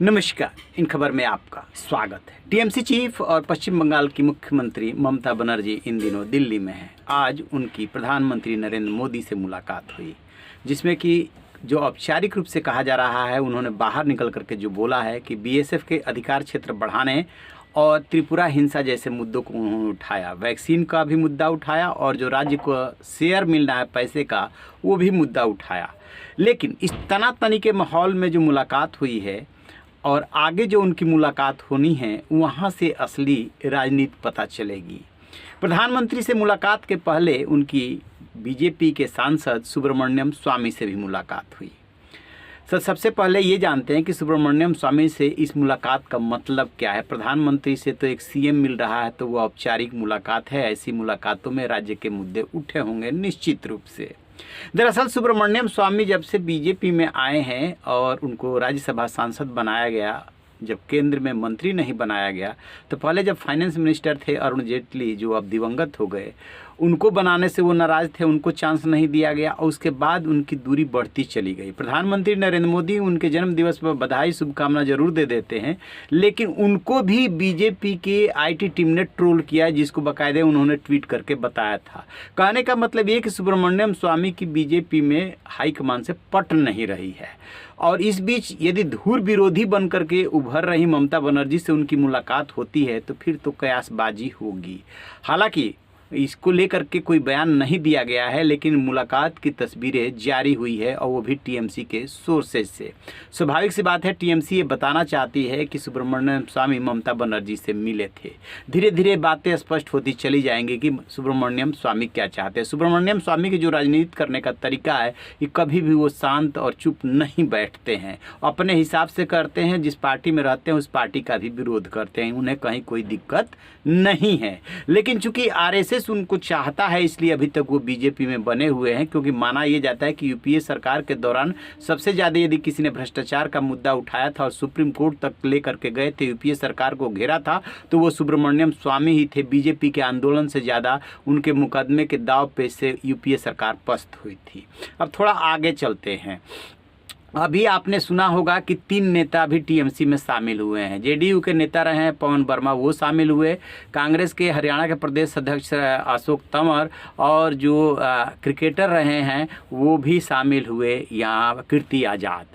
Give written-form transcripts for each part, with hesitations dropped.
नमस्कार। इन खबर में आपका स्वागत है। टीएमसी चीफ और पश्चिम बंगाल की मुख्यमंत्री ममता बनर्जी इन दिनों दिल्ली में हैं। आज उनकी प्रधानमंत्री नरेंद्र मोदी से मुलाकात हुई, जिसमें कि जो औपचारिक रूप से कहा जा रहा है, उन्होंने बाहर निकल करके जो बोला है कि बीएसएफ के अधिकार क्षेत्र बढ़ाने और त्रिपुरा हिंसा जैसे मुद्दों को उन्होंने उठाया। वैक्सीन का भी मुद्दा उठाया और जो राज्य को शेयर मिल रहा है पैसे का, वो भी मुद्दा उठाया। लेकिन इस तनातनी के माहौल में जो मुलाकात हुई है और आगे जो उनकी मुलाकात होनी है, वहाँ से असली राजनीति पता चलेगी। प्रधानमंत्री से मुलाकात के पहले उनकी बीजेपी के सांसद सुब्रमण्यम स्वामी से भी मुलाकात हुई। सबसे पहले ये जानते हैं कि सुब्रमण्यम स्वामी से इस मुलाकात का मतलब क्या है। प्रधानमंत्री से तो एक सीएम मिल रहा है, तो वो औपचारिक मुलाकात है। ऐसी मुलाकातों में राज्य के मुद्दे उठे होंगे निश्चित रूप से। दरअसल सुब्रमण्यम स्वामी जब से बीजेपी में आए हैं और उनको राज्यसभा सांसद बनाया गया, जब केंद्र में मंत्री नहीं बनाया गया, तो पहले जब फाइनेंस मिनिस्टर थे अरुण जेटली, जो अब दिवंगत हो गए, उनको बनाने से वो नाराज़ थे, उनको चांस नहीं दिया गया और उसके बाद उनकी दूरी बढ़ती चली गई। प्रधानमंत्री नरेंद्र मोदी उनके जन्मदिवस पर बधाई शुभकामना जरूर दे देते हैं, लेकिन उनको भी बीजेपी के आईटी टीम ने ट्रोल किया, जिसको बाकायदे उन्होंने ट्वीट करके बताया था। कहने का मतलब ये कि सुब्रमण्यम स्वामी की बीजेपी में हाईकमान से पट नहीं रही है। और इस बीच यदि धुर विरोधी बन करके उभर रही ममता बनर्जी से उनकी मुलाकात होती है, तो फिर तो कयासबाजी होगी। हालांकि इसको लेकर के कोई बयान नहीं दिया गया है, लेकिन मुलाकात की तस्वीरें जारी हुई है और वो भी टीएमसी के सोर्सेज से। स्वाभाविक सी बात है, टीएमसी ये बताना चाहती है कि सुब्रमण्यम स्वामी ममता बनर्जी से मिले थे। धीरे धीरे बातें स्पष्ट होती चली जाएंगी कि सुब्रमण्यम स्वामी क्या चाहते हैं। सुब्रमण्यम स्वामी की जो राजनीति करने का तरीका है कि कभी भी वो शांत और चुप नहीं बैठते हैं, अपने हिसाब से करते हैं। जिस पार्टी में रहते हैं उस पार्टी का भी विरोध करते हैं, उन्हें कहीं कोई दिक्कत नहीं है। लेकिन चूंकि आरएसएस उनको चाहता है, इसलिए अभी तक वो बीजेपी में बने हुए हैं, क्योंकि माना यह जाता है कि यूपीए सरकार के दौरान सबसे ज़्यादा यदि किसी ने भ्रष्टाचार का मुद्दा उठाया था और सुप्रीम कोर्ट तक लेकर के गए थे, यूपीए सरकार को घेरा था, तो वो सुब्रमण्यम स्वामी ही थे। बीजेपी के आंदोलन से ज़्यादा उनके मुकदमे के दाव पे से यूपीए सरकार पस्त हुई थी। अब थोड़ा आगे चलते हैं। अभी आपने सुना होगा कि 3 नेता अभी टीएमसी में शामिल हुए हैं। जेडीयू के नेता रहे हैं पवन वर्मा, वो शामिल हुए। कांग्रेस के हरियाणा के प्रदेश अध्यक्ष अशोक तंवर और जो क्रिकेटर रहे हैं वो भी शामिल हुए, यहाँ कीर्ति आज़ाद।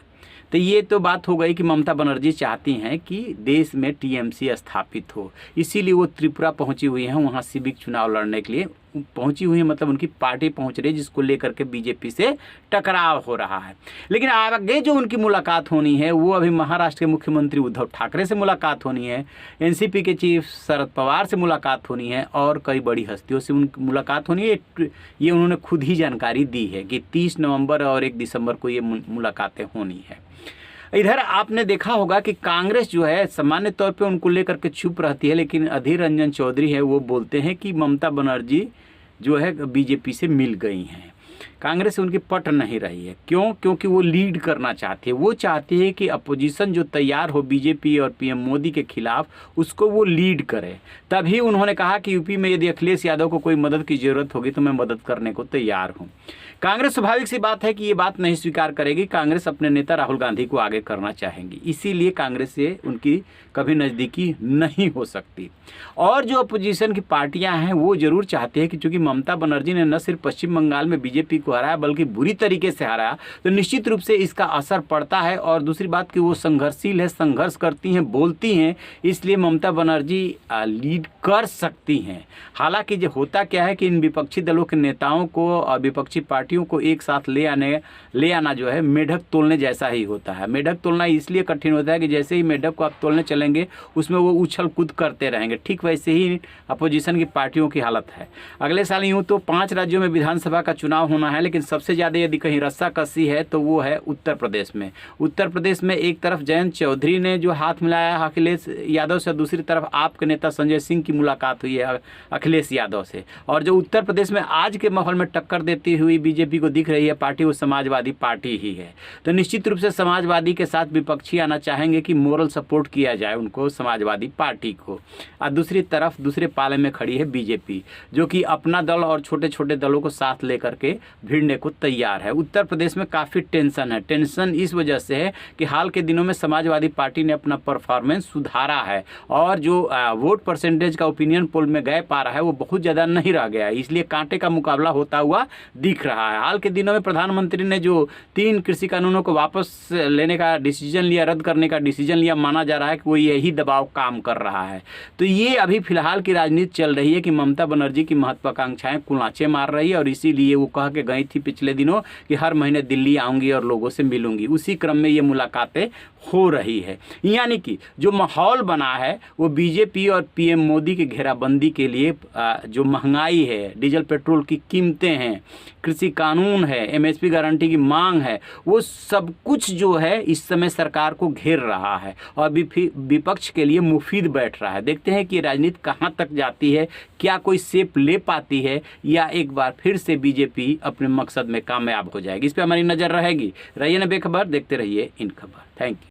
तो ये तो बात हो गई कि ममता बनर्जी चाहती हैं कि देश में टीएमसी स्थापित हो, इसीलिए वो त्रिपुरा पहुंची हुई हैं। वहाँ सिविक चुनाव लड़ने के लिए पहुंची हुई है, मतलब उनकी पार्टी पहुंच रही है, जिसको लेकर के बीजेपी से टकराव हो रहा है। लेकिन आगे जो उनकी मुलाकात होनी है वो अभी महाराष्ट्र के मुख्यमंत्री उद्धव ठाकरे से मुलाकात होनी है, एनसीपी के चीफ शरद पवार से मुलाकात होनी है और कई बड़ी हस्तियों से उनकी मुलाकात होनी है। ये उन्होंने खुद ही जानकारी दी है कि 30 नवंबर और 1 दिसंबर को ये मुलाकातें होनी है। इधर आपने देखा होगा कि कांग्रेस जो है सामान्य तौर पे उनको लेकर के चुप रहती है, लेकिन अधीर रंजन चौधरी है, वो बोलते हैं कि ममता बनर्जी जो है बीजेपी से मिल गई हैं। कांग्रेस से उनकी पट नहीं रही है। क्यों? क्योंकि वो लीड करना चाहती है। वो चाहती है कि अपोजिशन जो तैयार हो बीजेपी और पीएम मोदी के खिलाफ, उसको वो लीड करे। तभी उन्होंने कहा कि यूपी में यदि अखिलेश यादव को कोई मदद की ज़रूरत होगी तो मैं मदद करने को तैयार हूँ। कांग्रेस स्वाभाविक सी बात है कि ये बात नहीं स्वीकार करेगी। कांग्रेस अपने नेता राहुल गांधी को आगे करना चाहेंगी, इसीलिए कांग्रेस से उनकी कभी नज़दीकी नहीं हो सकती। और जो अपोजिशन की पार्टियां हैं वो जरूर चाहती है कि चूंकि ममता बनर्जी ने न सिर्फ पश्चिम बंगाल में बीजेपी को हराया बल्कि बुरी तरीके से हराया, तो निश्चित रूप से इसका असर पड़ता है। और दूसरी बात कि वो संघर्षशील है, संघर्ष करती हैं, बोलती हैं, इसलिए ममता बनर्जी लीड कर सकती हैं। हालांकि जो होता क्या है कि इन विपक्षी दलों के नेताओं को और विपक्षी पार्टियों को एक साथ ले आना जो है मेढक तोलने जैसा ही होता है। मेढक तोलना इसलिए कठिन होता है कि जैसे ही मेढक को आप तोलने चलेंगे उसमें वो उछल कूद करते रहेंगे। ठीक वैसे ही अपोजिशन की पार्टियों की हालत है। अगले साल यूँ तो 5 राज्यों में विधानसभा का चुनाव होना है, लेकिन सबसे ज़्यादा यदि कहीं रस्साकसी है तो वो है उत्तर प्रदेश में। उत्तर प्रदेश में एक तरफ जयंत चौधरी ने जो हाथ मिलाया अखिलेश यादव से, दूसरी तरफ आपके नेता संजय सिंह की मुलाकात हुई है अखिलेश यादव से। और जो उत्तर प्रदेश में आज के माहौल में टक्कर देती हुई बीजेपी बीजेपी को दिख रही है पार्टी, वो समाजवादी पार्टी ही है। तो निश्चित रूप से समाजवादी के साथ विपक्षी आना चाहेंगे कि मोरल सपोर्ट किया जाए उनको, समाजवादी पार्टी को। और दूसरी तरफ दूसरे पाले में खड़ी है बीजेपी, जो कि अपना दल और छोटे छोटे दलों को साथ लेकर के भिड़ने को तैयार है। उत्तर प्रदेश में काफ़ी टेंशन है। टेंशन इस वजह से है कि हाल के दिनों में समाजवादी पार्टी ने अपना परफॉर्मेंस सुधारा है और जो वोट परसेंटेज का ओपिनियन पोल में गए पा रहा है वो बहुत ज़्यादा नहीं रह गया है, इसलिए कांटे का मुकाबला होता हुआ दिख रहा है। हाल के दिनों में प्रधानमंत्री ने जो 3 कृषि कानूनों को वापस लेने का डिसीजन लिया, रद्द करने का डिसीजन लिया, माना जा रहा है कि वो यही दबाव काम कर रहा है। तो ये अभी फिलहाल की राजनीति चल रही है कि ममता बनर्जी की महत्वाकांक्षाएं कुलाचे मार रही है और इसीलिए वो कह के गई थी पिछले दिनों कि हर महीने दिल्ली आऊँगी और लोगों से मिलूंगी। उसी क्रम में ये मुलाकातें हो रही है। यानी कि जो माहौल बना है वो बीजेपी और पीएम मोदी की घेराबंदी के लिए जो महंगाई है, डीजल पेट्रोल की कीमतें हैं, कृषि कानून है, एमएसपी गारंटी की मांग है, वो सब कुछ जो है इस समय सरकार को घेर रहा है और विपक्ष के लिए मुफीद बैठ रहा है। देखते हैं कि राजनीति कहाँ तक जाती है, क्या कोई शेप ले पाती है या एक बार फिर से बीजेपी अपने मकसद में कामयाब हो जाएगी। इस पर हमारी नज़र रहेगी। रहिए ना बेखबर, देखते रहिए इन खबर। Thank you.